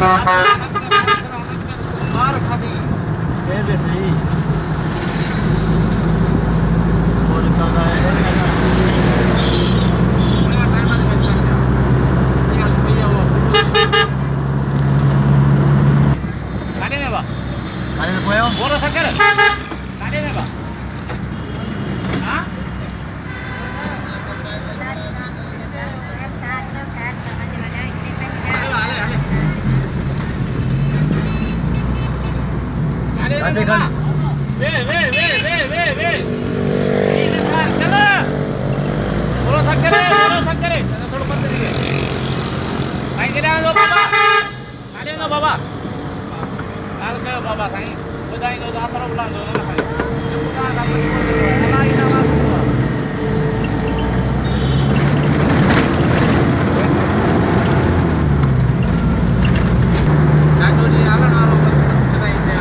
मार खाती ये भी सही और का है बोलो शंकर गाड़ी में बा हां गाड़ी गाड़ी वे चलो बोलो शंकर चलो थोड़ा बंद करिए भाई गिरा दो बाबा गाड़ी दो बाबा हाल करो बाबा साईं बुधाई दो दातरो बुला दो ना भाई बुधा का अल्लाह ही नाम नाटो जी आला नारो बताई दे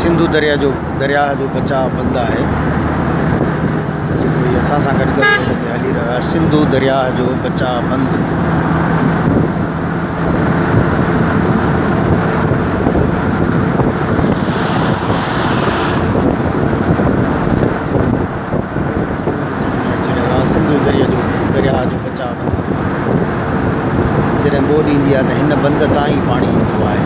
सिंधु दरिया जो बचा बंदा है जो कोई असां सां गॾु गॾु हली रहा है सिंधु दरिया जो बचा बंद सिंधु दरिया जो बचा बंद जॾहिं ॿोॾि ईंदी आहे त हिन बंद तां ई पाणी ईंदो आहे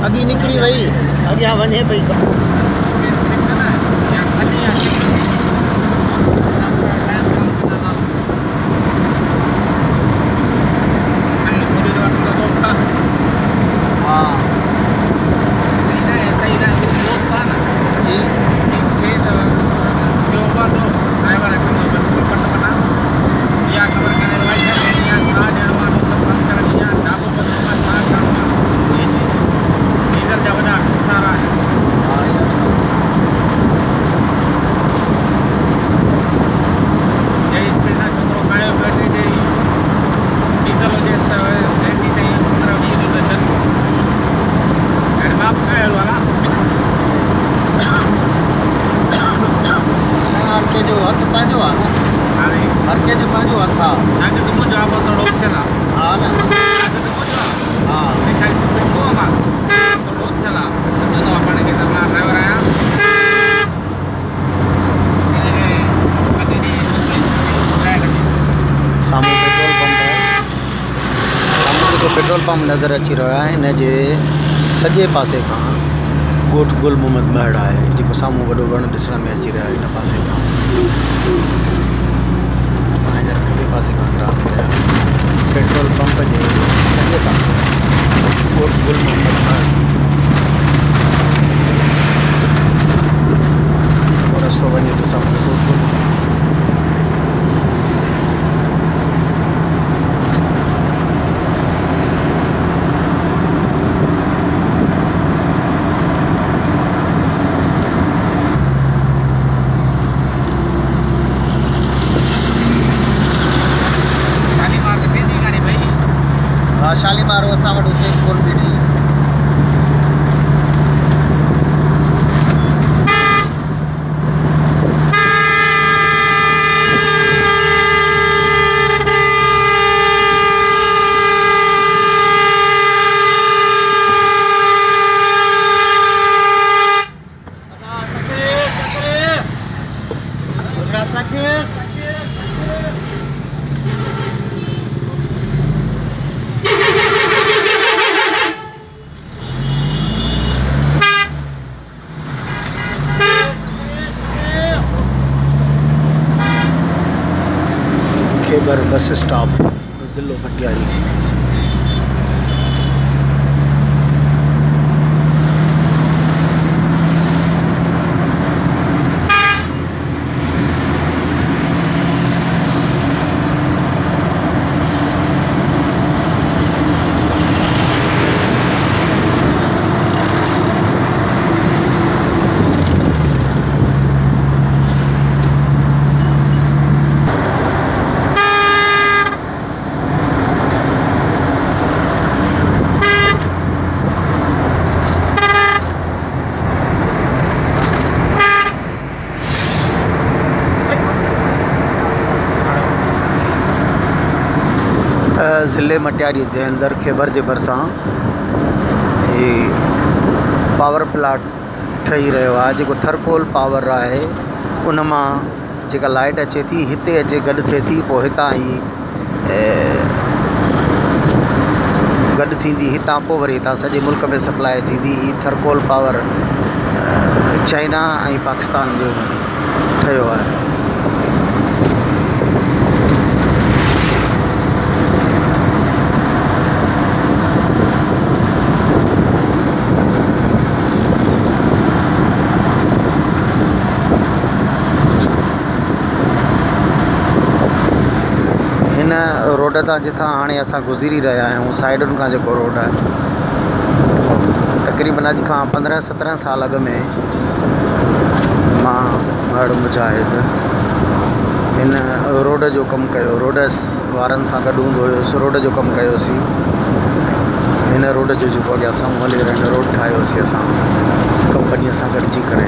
अगी निकरी वही अॻियां वञे पई नज़र अची रहियो आहे। इन जे सॼे पासे खां ॻोठ गुल मोहम्मद महड़ आहे, जेको साम्हूं वॾो वणु ॾिसण में अची रहियो आहे। इन पासे खां असां हींअर खॿे पासे खां क्रॉस करिया पेट्रोल पंप जे सॼे पासे ॻोठ गुल मोहम्मद महड़ रस्तो वञे थो सामने ॻोठ गुल। शालीमार असां वटि हुते कोन बीठी। खेबर बस स्टॉप ज़िलो भटियारी। ज़िले मटियारी जे अंदरि खेबर जे भरिसां ही पावर प्लांट ठही रहियो आहे, जेको थरकोल पावर आहे। उन मां जेका लाइट अचे थी हिते अचे गॾु थिए थी, पोइ हितां ई गॾु थींदी, हितां पोइ वरी हितां सॼे मुल्क में सप्लाई थींदी। ही थरकोल पावर चाइना ऐं पाकिस्तान जो ठहियो आहे। रोड तां जिथां हाणे असां गुज़री रहिया आहियूं, साइडुनि खां जेको रोड आहे, तक़रीबन अॼु खां 15-17 साल अॻु में मां महड़ मुजाहिद हिन रोड जो कमु कयो, रोड वारनि सां गॾु हूंदो हुयुसि, रोड जो कमु कयोसीं। हिन रोड जो जेको अॻियां साम्हूं हली रहियो रोड ठाहियोसीं असां कंपनीअ सां गॾिजी करे।